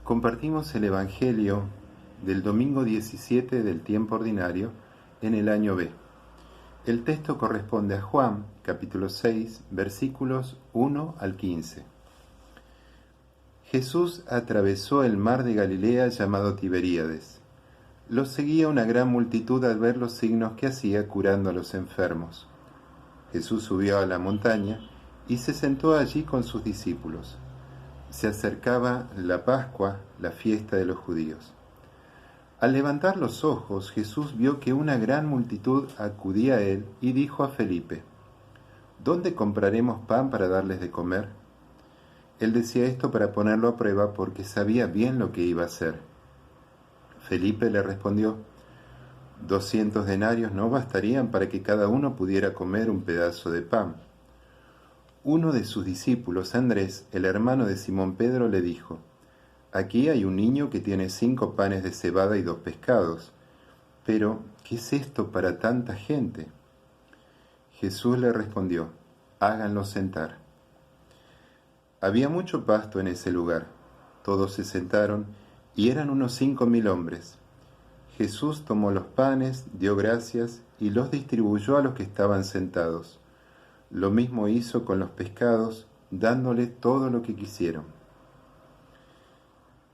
Compartimos el Evangelio del domingo 17 del tiempo ordinario en el año B. El texto corresponde a Juan, capítulo 6, versículos 1 al 15. Jesús atravesó el mar de Galilea llamado Tiberíades. Lo seguía una gran multitud al ver los signos que hacía curando a los enfermos. Jesús subió a la montaña y se sentó allí con sus discípulos. Se acercaba la Pascua, la fiesta de los judíos. Al levantar los ojos, Jesús vio que una gran multitud acudía a él y dijo a Felipe: ¿Dónde compraremos pan para darles de comer? Él decía esto para ponerlo a prueba porque sabía bien lo que iba a hacer. Felipe le respondió: 200 denarios no bastarían para que cada uno pudiera comer un pedazo de pan. Uno de sus discípulos, Andrés, el hermano de Simón Pedro, le dijo: Aquí hay un niño que tiene 5 panes de cebada y 2 pescados. Pero, ¿qué es esto para tanta gente? Jesús le respondió: Háganlo sentar. Había mucho pasto en ese lugar. Todos se sentaron y eran unos 5.000 hombres. Jesús tomó los panes, dio gracias y los distribuyó a los que estaban sentados. Lo mismo hizo con los pescados, dándole todo lo que quisieron.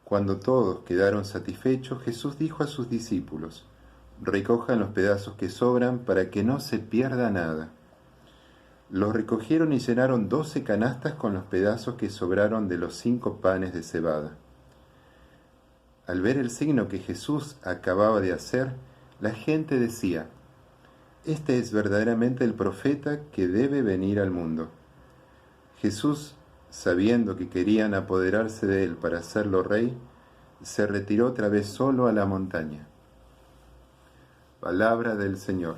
Cuando todos quedaron satisfechos, Jesús dijo a sus discípulos: Recojan los pedazos que sobran para que no se pierda nada. Los recogieron y llenaron 12 canastas con los pedazos que sobraron de los 5 panes de cebada. Al ver el signo que Jesús acababa de hacer, la gente decía: Este es verdaderamente el profeta que debe venir al mundo. Jesús, sabiendo que querían apoderarse de él para hacerlo rey, se retiró otra vez solo a la montaña. Palabra del Señor.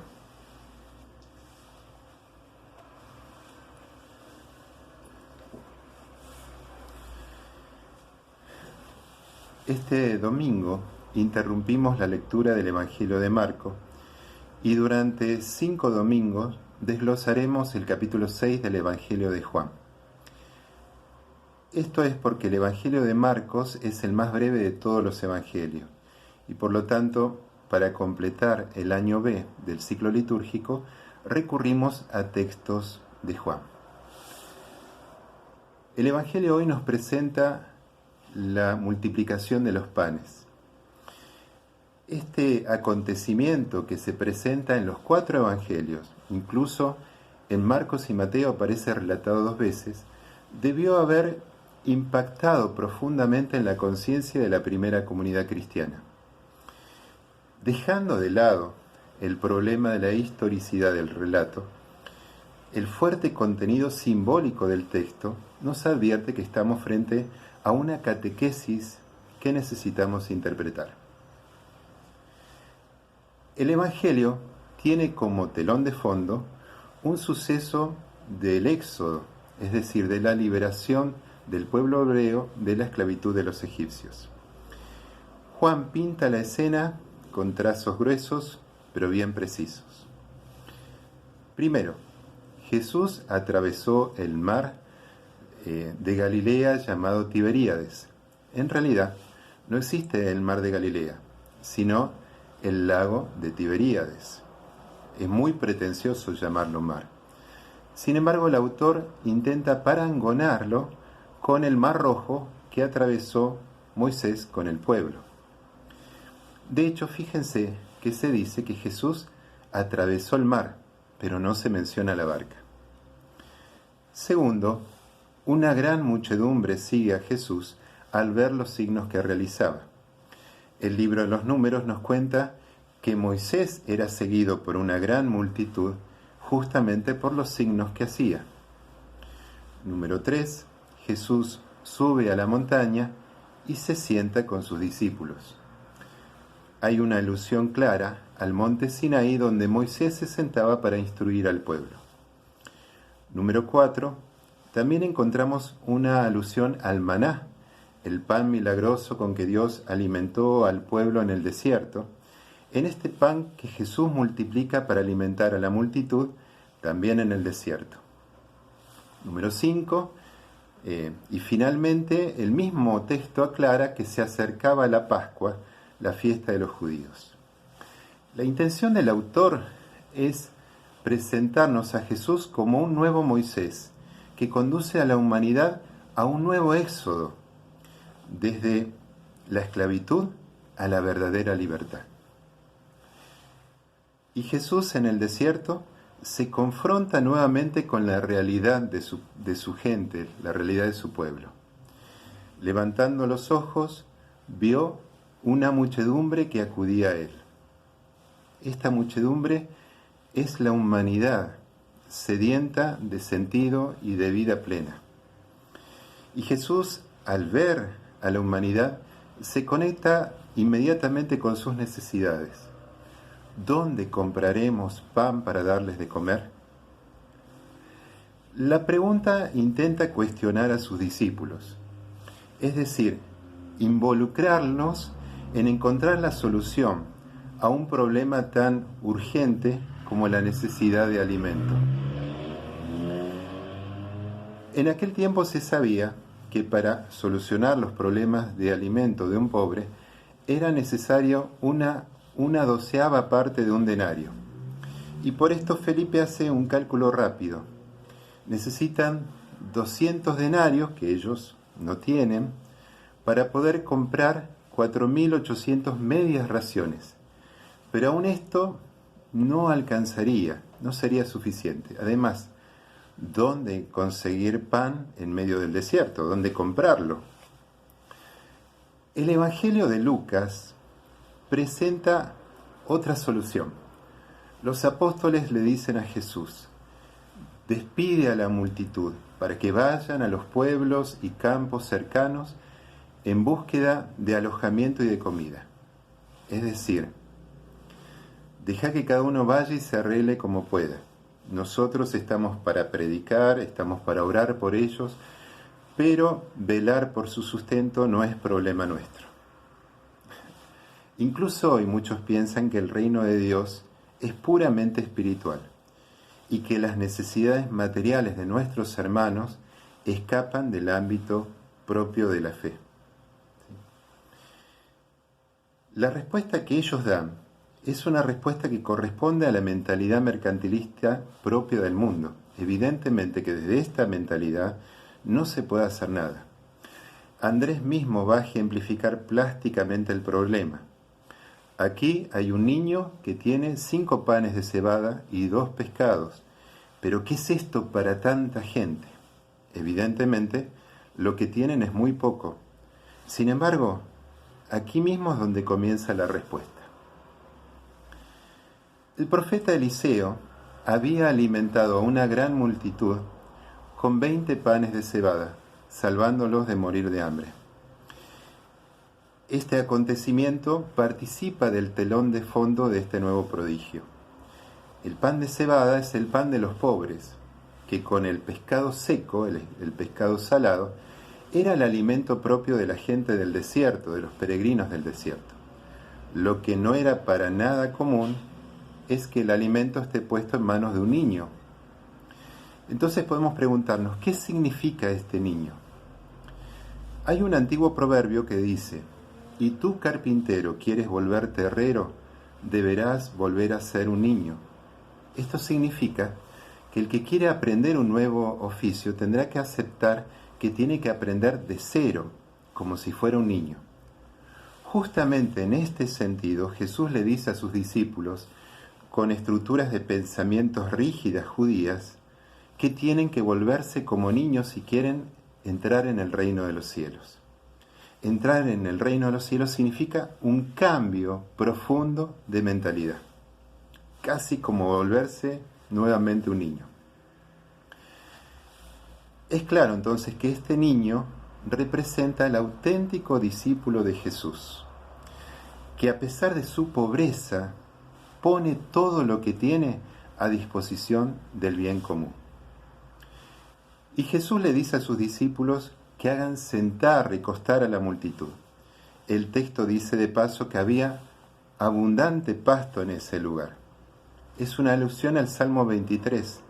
Este domingo interrumpimos la lectura del Evangelio de Marcos y durante 5 domingos desglosaremos el capítulo 6 del Evangelio de Juan. Esto es porque el Evangelio de Marcos es el más breve de todos los evangelios y por lo tanto, para completar el año B del ciclo litúrgico, recurrimos a textos de Juan. El Evangelio hoy nos presenta la multiplicación de los panes. Este acontecimiento que se presenta en los 4 evangelios, incluso en Marcos y Mateo aparece relatado 2 veces, debió haber impactado profundamente en la conciencia de la primera comunidad cristiana. Dejando de lado el problema de la historicidad del relato, el fuerte contenido simbólico del texto nos advierte que estamos frente a una catequesis que necesitamos interpretar. El Evangelio tiene como telón de fondo un suceso del éxodo, es decir, de la liberación del pueblo hebreo de la esclavitud de los egipcios. Juan pinta la escena con trazos gruesos, pero bien precisos. Primero, Jesús atravesó el mar de Galilea llamado Tiberíades. En realidad, no existe el mar de Galilea, sino el lago de Tiberíades. Es muy pretencioso llamarlo mar. Sin embargo, el autor intenta parangonarlo con el Mar Rojo que atravesó Moisés con el pueblo. De hecho, fíjense que se dice que Jesús atravesó el mar, pero no se menciona la barca. Segundo, una gran muchedumbre sigue a Jesús al ver los signos que realizaba. El libro de los Números nos cuenta que Moisés era seguido por una gran multitud justamente por los signos que hacía. Número 3. Jesús sube a la montaña y se sienta con sus discípulos. Hay una alusión clara al monte Sinaí donde Moisés se sentaba para instruir al pueblo. Número 4. También encontramos una alusión al maná, el pan milagroso con que Dios alimentó al pueblo en el desierto. En este pan que Jesús multiplica para alimentar a la multitud, también en el desierto. Número 5. Y finalmente el mismo texto aclara que se acercaba la Pascua, la fiesta de los judíos. La intención del autor es presentarnos a Jesús como un nuevo Moisés, que conduce a la humanidad a un nuevo éxodo, desde la esclavitud a la verdadera libertad. Y Jesús en el desierto se confronta nuevamente con la realidad de su gente, la realidad de su pueblo. Levantando los ojos, vio una muchedumbre que acudía a él. Esta muchedumbre es la humanidad sedienta de sentido y de vida plena. Y Jesús, al ver a la humanidad, se conecta inmediatamente con sus necesidades. ¿Dónde compraremos pan para darles de comer? La pregunta intenta cuestionar a sus discípulos, es decir, involucrarlos en encontrar la solución a un problema tan urgente como la necesidad de alimento. En aquel tiempo se sabía que para solucionar los problemas de alimento de un pobre era necesario una 12ª parte de un denario. Y por esto Felipe hace un cálculo rápido. Necesitan 200 denarios, que ellos no tienen, para poder comprar 4.800 medias raciones. Pero aún esto no alcanzaría, no sería suficiente. Además, ¿dónde conseguir pan en medio del desierto? ¿Dónde comprarlo? El Evangelio de Lucas presenta otra solución. Los apóstoles le dicen a Jesús: despide a la multitud para que vayan a los pueblos y campos cercanos en búsqueda de alojamiento y de comida. Es decir, deja que cada uno vaya y se arregle como pueda. Nosotros estamos para predicar, estamos para orar por ellos, pero velar por su sustento no es problema nuestro. Incluso hoy muchos piensan que el reino de Dios es puramente espiritual y que las necesidades materiales de nuestros hermanos escapan del ámbito propio de la fe. La respuesta que ellos dan es una respuesta que corresponde a la mentalidad mercantilista propia del mundo. Evidentemente que desde esta mentalidad no se puede hacer nada. Andrés mismo va a ejemplificar plásticamente el problema. Aquí hay un niño que tiene 5 panes de cebada y 2 pescados. Pero ¿qué es esto para tanta gente? Evidentemente, lo que tienen es muy poco. Sin embargo, aquí mismo es donde comienza la respuesta. El profeta Eliseo había alimentado a una gran multitud con 20 panes de cebada, salvándolos de morir de hambre. Este acontecimiento participa del telón de fondo de este nuevo prodigio. El pan de cebada es el pan de los pobres, que con el pescado seco, el pescado salado, era el alimento propio de la gente del desierto, de los peregrinos del desierto. Lo que no era para nada común es que el alimento esté puesto en manos de un niño. Entonces podemos preguntarnos, ¿qué significa este niño? Hay un antiguo proverbio que dice: «Y tú, carpintero, quieres volverte herrero, deberás volver a ser un niño». Esto significa que el que quiere aprender un nuevo oficio tendrá que aceptar que tiene que aprender de cero, como si fuera un niño. Justamente en este sentido, Jesús le dice a sus discípulos, con estructuras de pensamientos rígidas judías, que tienen que volverse como niños si quieren entrar en el reino de los cielos. Entrar en el reino de los cielos significa un cambio profundo de mentalidad, casi como volverse nuevamente un niño. Es claro entonces que este niño representa el auténtico discípulo de Jesús, que a pesar de su pobreza pone todo lo que tiene a disposición del bien común. Y Jesús le dice a sus discípulos que hagan sentar, recostar a la multitud. El texto dice de paso que había abundante pasto en ese lugar. Es una alusión al Salmo 23.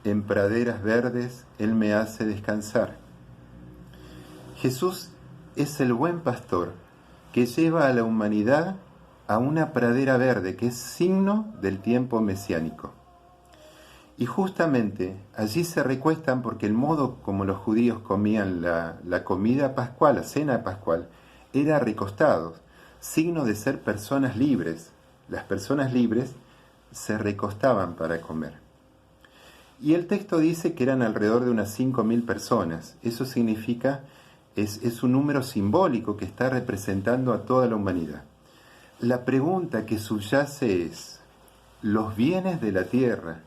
En praderas verdes Él me hace descansar. Jesús es el buen pastor que lleva a la humanidad a una pradera verde que es signo del tiempo mesiánico. Y justamente allí se recuestan porque el modo como los judíos comían la comida pascual, la cena pascual, era recostados, signo de ser personas libres. Las personas libres se recostaban para comer. Y el texto dice que eran alrededor de unas 5.000 personas. Eso significa, es un número simbólico que está representando a toda la humanidad. La pregunta que subyace es, ¿los bienes de la tierra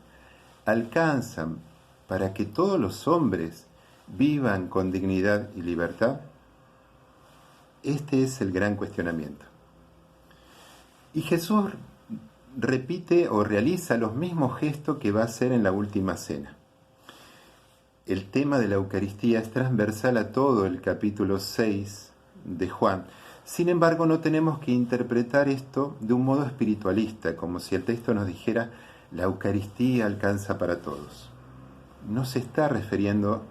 alcanzan para que todos los hombres vivan con dignidad y libertad? Este es el gran cuestionamiento. Y Jesús repite o realiza los mismos gestos que va a hacer en la última cena. El tema de la Eucaristía es transversal a todo el capítulo 6 de Juan. Sin embargo, no tenemos que interpretar esto de un modo espiritualista, como si el texto nos dijera la Eucaristía alcanza para todos. No se está refiriendo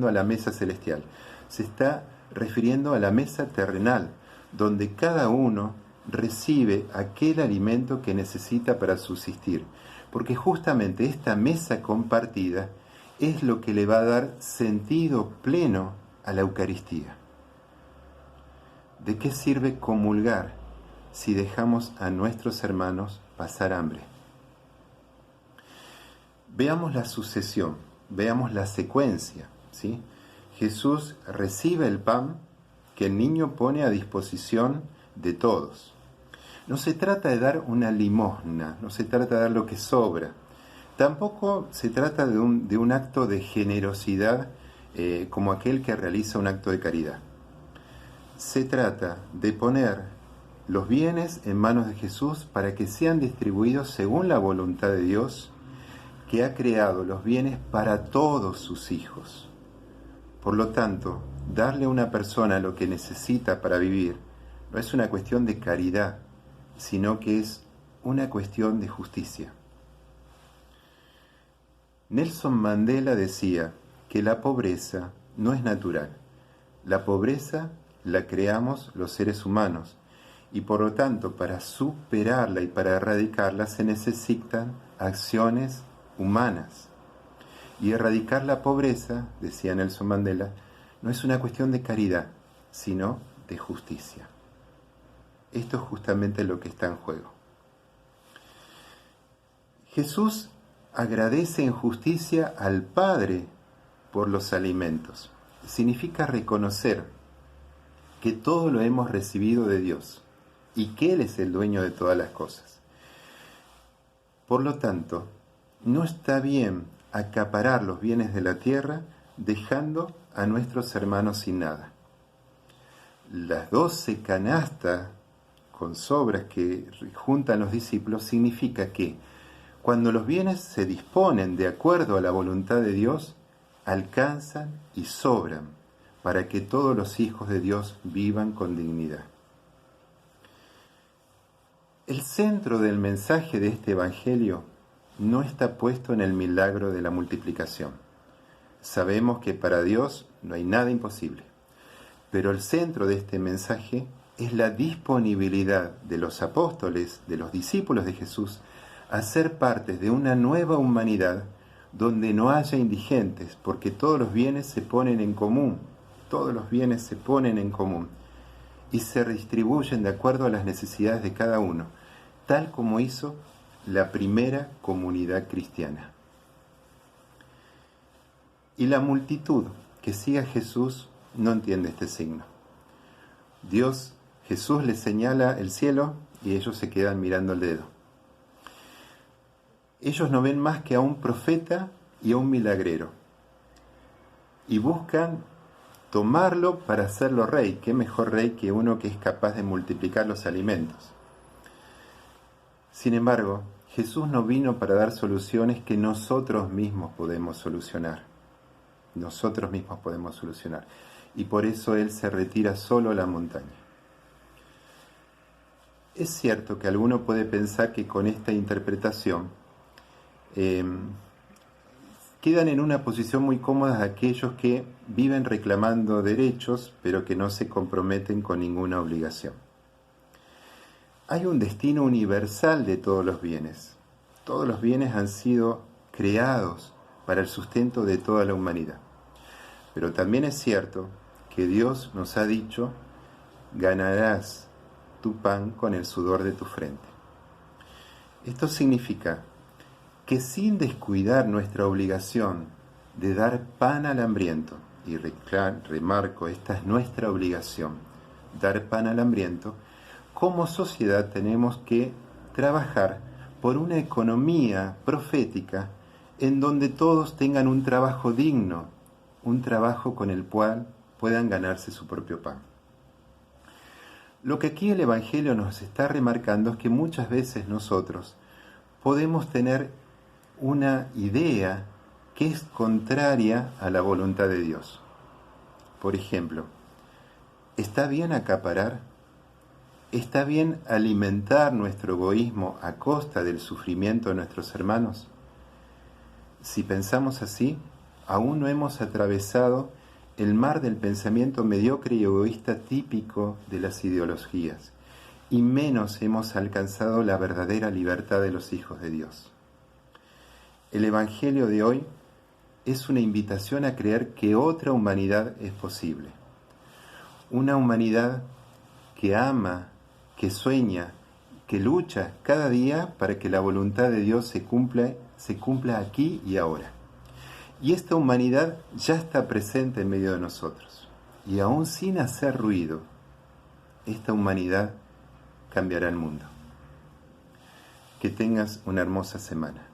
a la mesa celestial, se está refiriendo a la mesa terrenal, donde cada uno recibe aquel alimento que necesita para subsistir, porque justamente esta mesa compartida es lo que le va a dar sentido pleno a la Eucaristía. ¿De qué sirve comulgar si dejamos a nuestros hermanos pasar hambre? Veamos la sucesión, veamos la secuencia, ¿sí? Jesús recibe el pan que el niño pone a disposición de todos. No se trata de dar una limosna, no se trata de dar lo que sobra. Tampoco se trata de un acto de generosidad como aquel que realiza un acto de caridad. Se trata de poner los bienes en manos de Jesús para que sean distribuidos según la voluntad de Dios, que ha creado los bienes para todos sus hijos. Por lo tanto, darle a una persona lo que necesita para vivir no es una cuestión de caridad, sino que es una cuestión de justicia. Nelson Mandela decía que la pobreza no es natural. La pobreza la creamos los seres humanos y por lo tanto para superarla y para erradicarla se necesitan acciones humanas. Y erradicar la pobreza, decía Nelson Mandela, no es una cuestión de caridad, sino de justicia. Esto es justamente lo que está en juego. Jesús agradece en justicia al Padre por los alimentos. Significa reconocer que todo lo hemos recibido de Dios y que Él es el dueño de todas las cosas. Por lo tanto, no está bien acaparar los bienes de la tierra dejando a nuestros hermanos sin nada. Las 12 canastas con sobras que juntan los discípulos significa que cuando los bienes se disponen de acuerdo a la voluntad de Dios, alcanzan y sobran para que todos los hijos de Dios vivan con dignidad. El centro del mensaje de este Evangelio no está puesto en el milagro de la multiplicación. Sabemos que para Dios no hay nada imposible, pero el centro de este mensaje es la disponibilidad de los apóstoles, de los discípulos de Jesús, a ser parte de una nueva humanidad donde no haya indigentes, porque todos los bienes se ponen en común, todos los bienes se ponen en común y se redistribuyen de acuerdo a las necesidades de cada uno, tal como hizo la primera comunidad cristiana. Y la multitud que sigue a Jesús no entiende este signo. Jesús les señala el cielo y ellos se quedan mirando el dedo. Ellos no ven más que a un profeta y a un milagrero y buscan tomarlo para hacerlo rey. ¿Qué mejor rey que uno que es capaz de multiplicar los alimentos? Sin embargo, Jesús no vino para dar soluciones que nosotros mismos podemos solucionar. Nosotros mismos podemos solucionar. Y por eso Él se retira solo a la montaña. Es cierto que alguno puede pensar que con esta interpretación quedan en una posición muy cómoda aquellos que viven reclamando derechos, pero que no se comprometen con ninguna obligación. Hay un destino universal de todos los bienes. Todos los bienes han sido creados para el sustento de toda la humanidad. Pero también es cierto que Dios nos ha dicho: ganarás tu pan con el sudor de tu frente. Esto significa que sin descuidar nuestra obligación de dar pan al hambriento, y remarco, esta es nuestra obligación, dar pan al hambriento, como sociedad tenemos que trabajar por una economía profética en donde todos tengan un trabajo digno, un trabajo con el cual puedan ganarse su propio pan. Lo que aquí el Evangelio nos está remarcando es que muchas veces nosotros podemos tener una idea que es contraria a la voluntad de Dios. Por ejemplo, ¿está bien acaparar? ¿Está bien alimentar nuestro egoísmo a costa del sufrimiento de nuestros hermanos? Si pensamos así, aún no hemos atravesado el mar del pensamiento mediocre y egoísta típico de las ideologías, y menos hemos alcanzado la verdadera libertad de los hijos de Dios. El Evangelio de hoy es una invitación a creer que otra humanidad es posible. Una humanidad que ama, que sueña, que lucha cada día para que la voluntad de Dios se cumpla aquí y ahora. Y esta humanidad ya está presente en medio de nosotros. Y aún sin hacer ruido, esta humanidad cambiará el mundo. Que tengas una hermosa semana.